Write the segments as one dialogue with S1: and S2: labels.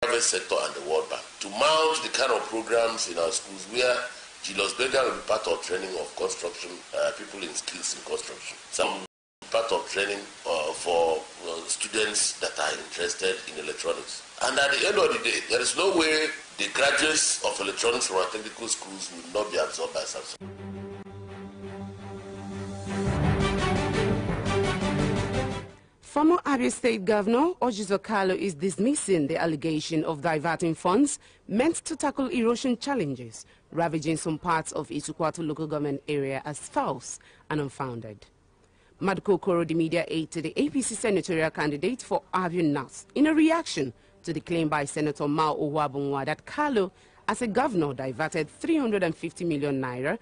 S1: private sector and the World Bank to mount the kind of programs in our schools where Julius Berger will be part of training of construction, people in skills in construction. Some part of training for students that are interested in electronics. And at the end of the day, there is no way the graduates of electronics from our technical schools will not be absorbed by Samsung.
S2: Former Abia State Governor Ojizo Kalu is dismissing the allegation of diverting funds meant to tackle erosion challenges ravaging some parts of Isukwatu local government area as false and unfounded. Madko Koro, the media aide to the APC senatorial candidate for Abia North, in a reaction to the claim by Senator Mao Owabunwa that Kalu, as a governor, diverted 350 million naira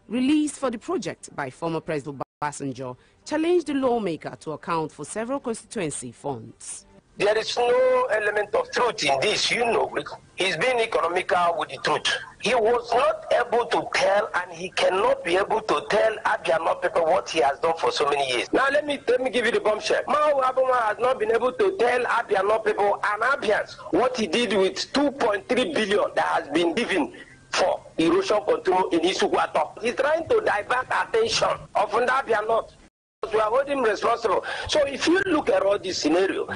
S2: released for the project by former President Obasanjo, challenged the lawmaker to account for several constituency funds.
S3: There is no element of truth in this, you know. He's being economical with the truth. He was not able to tell, and he cannot be able to tell Abia North people what he has done for so many years. Now let me give you the bombshell. Mao Abuma has not been able to tell Abia North people and Abians what he did with 2.3 billion that has been given for erosion control in Isukwatu. He's trying to divert attention of Abia North. We are holding him responsible. So if you look at all this scenario,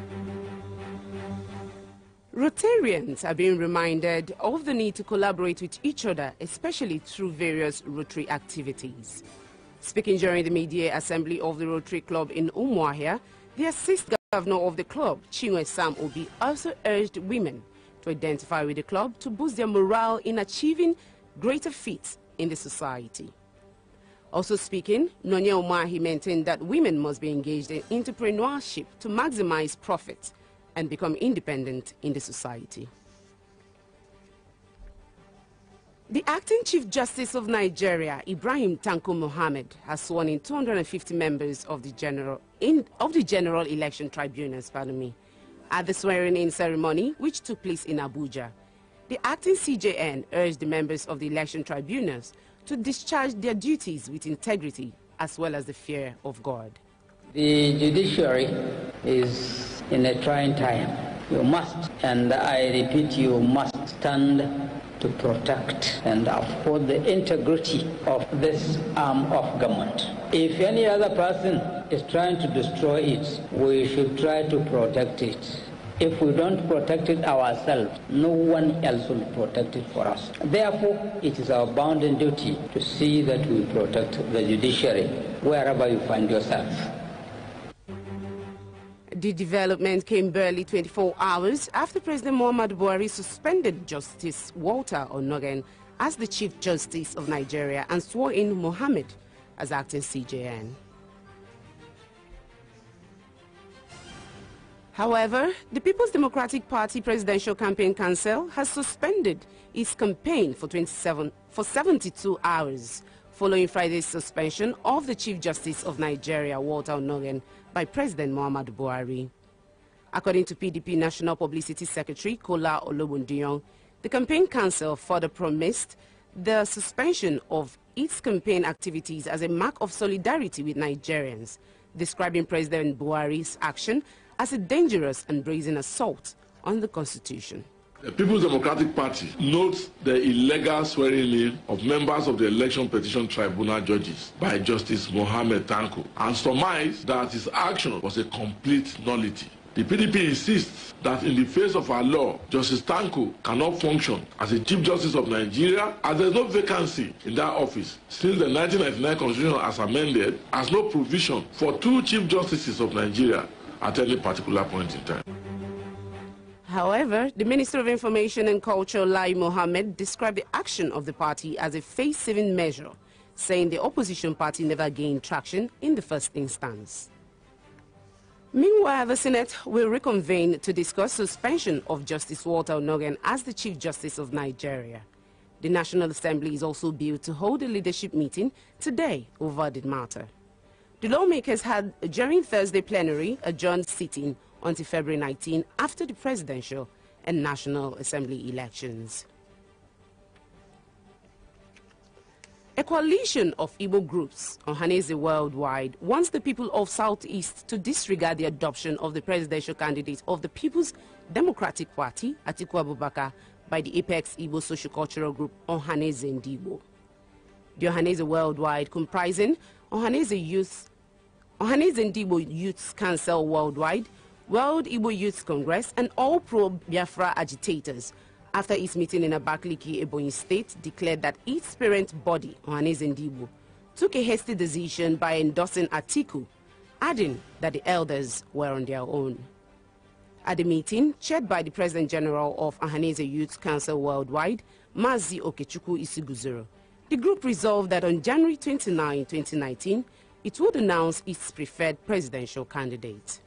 S2: Rotarians are being reminded of the need to collaborate with each other, especially through various Rotary activities. Speaking during the media assembly of the Rotary Club in Umuahia, the assistant governor of the club, Chinwe Sam Obi, also urged women to identify with the club to boost their morale in achieving greater feats in the society. Also speaking, Nonye Umahi maintained that women must be engaged in entrepreneurship to maximize profits and become independent in the society. The acting Chief Justice of Nigeria, Ibrahim Tanko Mohammed, has sworn in 250 members of the General Election Tribunals, at the swearing-in ceremony, which took place in Abuja. The acting CJN urged the members of the election tribunals to discharge their duties with integrity as well as the fear of God.
S4: The judiciary is in a trying time. You must, and I repeat, you must stand to protect and uphold the integrity of this arm of government. If any other person is trying to destroy it, we should try to protect it. If we don't protect it ourselves, no one else will protect it for us. Therefore, it is our bounden duty to see that we protect the judiciary wherever you find yourself.
S2: The development came barely 24 hours after President Muhammadu Buhari suspended Justice Walter Onogen as the Chief Justice of Nigeria and swore in Mohammed as acting CJN. However, the People's Democratic Party Presidential Campaign Council has suspended its campaign for 72 hours following Friday's suspension of the Chief Justice of Nigeria, Walter Onogen, by President Muhammadu Buhari. According to PDP National Publicity Secretary Kola Olobundiyan, the Campaign Council further promised the suspension of its campaign activities as a mark of solidarity with Nigerians, describing President Buhari's action as a dangerous and brazen assault on the Constitution.
S5: The People's Democratic Party notes the illegal swearing-in of members of the Election Petition Tribunal judges by Justice Mohammed Tanko and surmised that his action was a complete nullity. The PDP insists that in the face of our law, Justice Tanko cannot function as a Chief Justice of Nigeria as there is no vacancy in that office since the 1999 Constitution as amended has no provision for 2 Chief Justices of Nigeria at any particular point in time.
S2: However, the Minister of Information and Culture, Lai Mohammed, described the action of the party as a face-saving measure, saying the opposition party never gained traction in the first instance. Meanwhile, the Senate will reconvene to discuss suspension of Justice Walter Onogen as the Chief Justice of Nigeria. The National Assembly is also billed to hold a leadership meeting today over the matter. The lawmakers had, during Thursday plenary, adjourned sitting until February 19 after the presidential and National Assembly elections. A coalition of Igbo groups, Ohaneze Worldwide, wants the people of Southeast to disregard the adoption of the presidential candidate of the People's Democratic Party, Atiku Abubakar, by the Apex Igbo Sociocultural Group, Ohaneze. The Ohaneze Worldwide, comprising Ohaneze Ndibo Youth Council Worldwide, World Igbo Youth Congress, and all pro-Biafra agitators, after its meeting in Abakaliki, Ebonyi State, declared that its parent body, Ohaneze Ndibo, took a hasty decision by endorsing Atiku, adding that the elders were on their own. At the meeting, chaired by the President General of Ohaneze Youth Council Worldwide, Mazi Okechukwu Isibuzuru, the group resolved that on January 29, 2019, it would announce its preferred presidential candidate.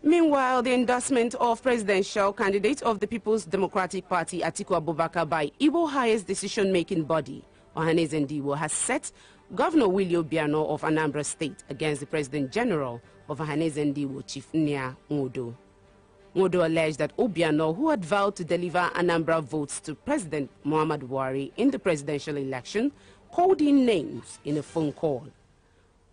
S2: Meanwhile, the endorsement of presidential candidate of the People's Democratic Party, Atiku Abubakar, by Igbo highest decision-making body, Ohaneze Ndibo, has set Governor Willie Obiano of Anambra State against the President General of Ohaneze Ndibo, Chief Nia Nwodo. Nwodo alleged that Obiano, who had vowed to deliver Anambra votes to President Muhammadu Buhari in the presidential election, called in names in a phone call.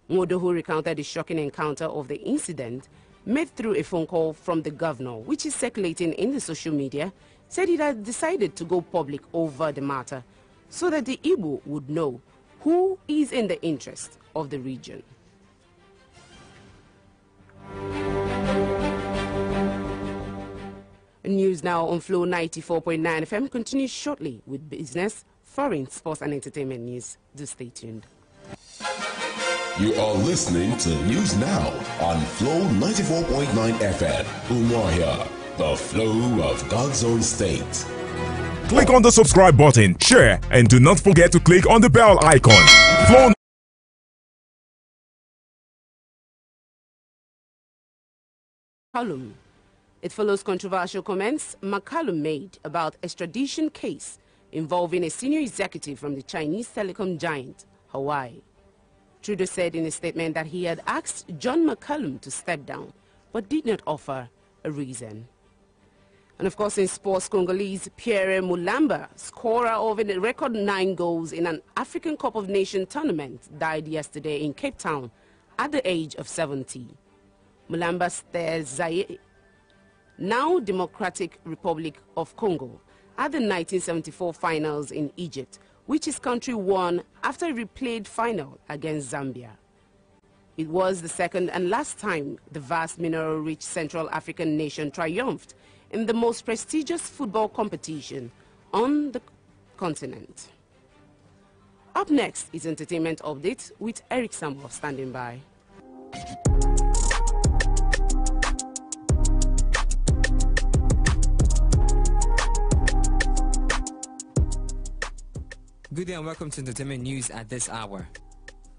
S2: Nwodo, who recounted the shocking encounter of the incident, made through a phone call from the governor, which is circulating in the social media, said he had decided to go public over the matter so that the Igbo would know who is in the interest of the region. News now on Flow 94.9 FM continues shortly with business, foreign, sports and entertainment news. Do stay tuned.
S6: You are listening to News Now on Flow 94.9 FM. Umuahia, the flow of God's own state.
S7: Click on the subscribe button, share, and do not forget to click on the bell icon. Flow.
S2: Column. It follows controversial comments McCallum made about extradition case involving a senior executive from the Chinese telecom giant, Hawaii. Trudeau said in a statement that he had asked John McCallum to step down, but did not offer a reason. And of course, in sports, Congolese Pierre Mulamba, scorer of a record 9 goals in an African Cup of Nations tournament, died yesterday in Cape Town at the age of 70. Mulamba stares Zaire, now Democratic Republic of Congo, at the 1974 finals in Egypt, which his country won after a replayed final against Zambia. It was the second and last time the vast mineral-rich Central African nation triumphed in the most prestigious football competition on the continent. Up next is Entertainment Update with Eric Samuel standing by.
S8: Good day and welcome to Entertainment News at this hour.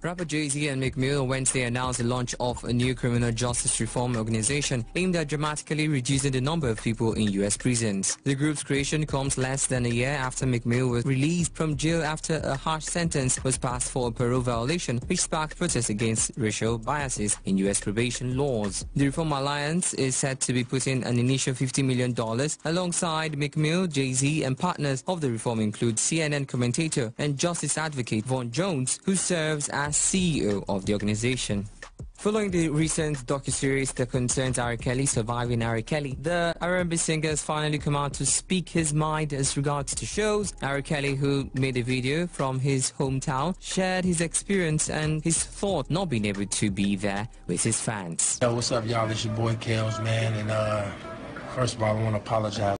S8: Rapper Jay-Z and Meek Mill Wednesday announced the launch of a new criminal justice reform organization aimed at dramatically reducing the number of people in U.S. prisons. The group's creation comes less than a year after Meek Mill was released from jail after a harsh sentence was passed for a parole violation, which sparked protests against racial biases in U.S. probation laws. The Reform Alliance is said to be putting an initial $50 million alongside Meek Mill, Jay-Z, and partners of the reform include CNN commentator and justice advocate Vaughn Jones, who serves as CEO of the organization. Following the recent docuseries that concerns R. Kelly, Surviving R. Kelly, the R&B singer has finally come out to speak his mind as regards to shows. R. Kelly, who made a video from his hometown, shared his experience and his thought not being able to be there with his fans.
S9: Yo, what's up, y'all? It's your boy Kels, man, and first of all, I want to apologize.